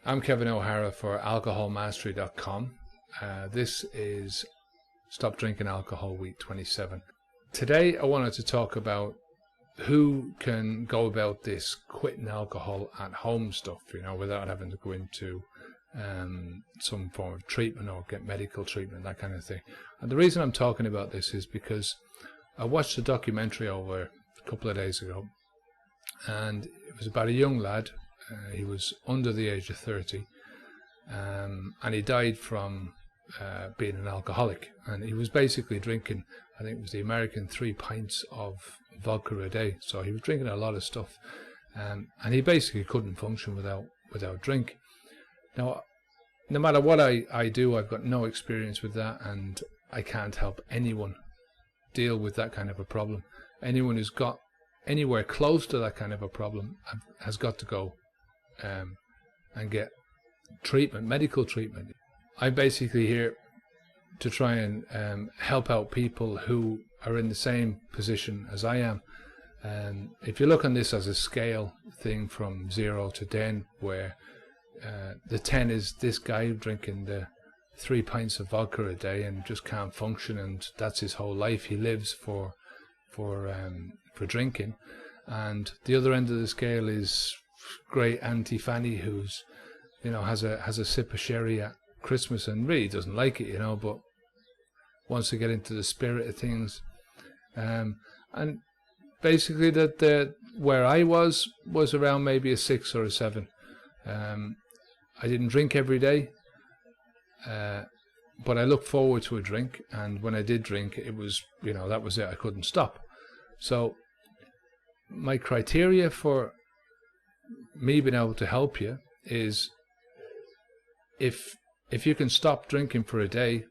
I'm Kevin O'Hara for alcoholmastery.com. This is Stop Drinking Alcohol Week 27. Today I wanted to talk about who can go about this quitting alcohol at home stuff, without having to go into some form of treatment or get medical treatment, that kind of thing. And the reason I'm talking about this is because I watched a documentary over a couple of days ago, and it was about a young lad. He was under the age of 30, and he died from being an alcoholic. And he was basically drinking, I think it was the American 3 pints of vodka a day. So he was drinking a lot of stuff, and he basically couldn't function without drink. Now, no matter what I do, I've got no experience with that, and I can't help anyone deal with that kind of a problem. Anyone who's got anywhere close to that kind of a problem has got to go and get treatment, medical treatment. I'm basically here to try and help out people who are in the same position as I am. If you look on this as a scale thing from 0 to 10, where the 10 is this guy drinking the 3 pints of vodka a day and just can't function, and that's his whole life. He lives for drinking. And the other end of the scale is great Auntie Fanny, who's has a sip of sherry at Christmas and really doesn't like it, but wants to get into the spirit of things. And basically where I was around maybe a 6 or a 7. I didn't drink every day, but I looked forward to a drink, and when I did drink, it was that was it. I couldn't stop. So my criteria for me being able to help you is if you can stop drinking for a day,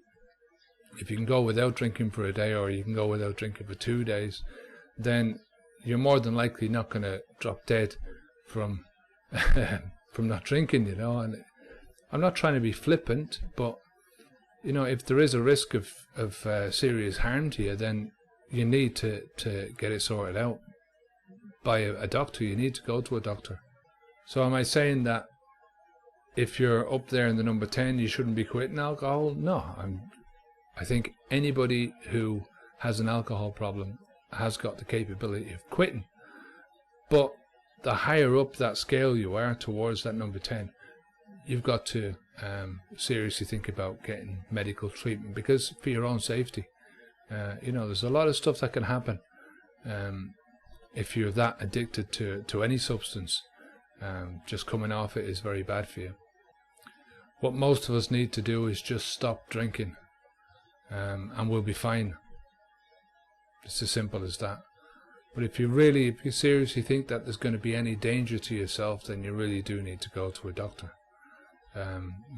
if you can go without drinking for a day, or you can go without drinking for 2 days, then you're more than likely not going to drop dead from from not drinking, and I'm not trying to be flippant, but if there is a risk of serious harm to you, then you need to get it sorted out by a doctor. You need to go to a doctor. So am I saying that if you're up there in the number 10, you shouldn't be quitting alcohol? No, I think anybody who has an alcohol problem has got the capability of quitting. But the higher up that scale you are towards that number 10, you've got to seriously think about getting medical treatment, because for your own safety. There's a lot of stuff that can happen if you're that addicted to any substance. Just coming off it is very bad for you. What most of us need to do is just stop drinking, and we'll be fine. It's as simple as that. But if you seriously think that there's going to be any danger to yourself, then you really do need to go to a doctor.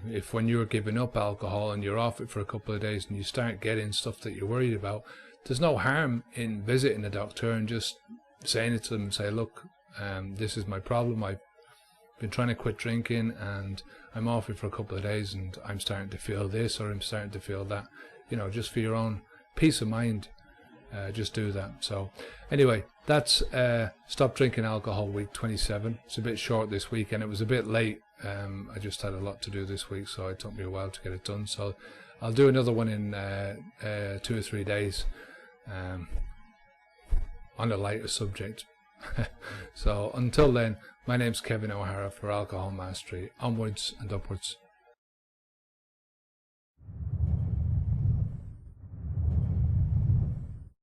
If when you're giving up alcohol and you're off it for a couple of days and you start getting stuff that you're worried about, there's no harm in visiting a doctor and just saying it to them and say, look, this is my problem. I've been trying to quit drinking and I'm off it for a couple of days and I'm starting to feel this or I'm starting to feel that. Just for your own peace of mind, just do that. So anyway, that's Stop Drinking Alcohol Week 27. It's a bit short this week and it was a bit late. I just had a lot to do this week, so it took me a while to get it done. So I'll do another one in 2 or 3 days on a lighter subject. So until then, my name's Kevin O'Hara for Alcohol Mastery. Onwards and upwards.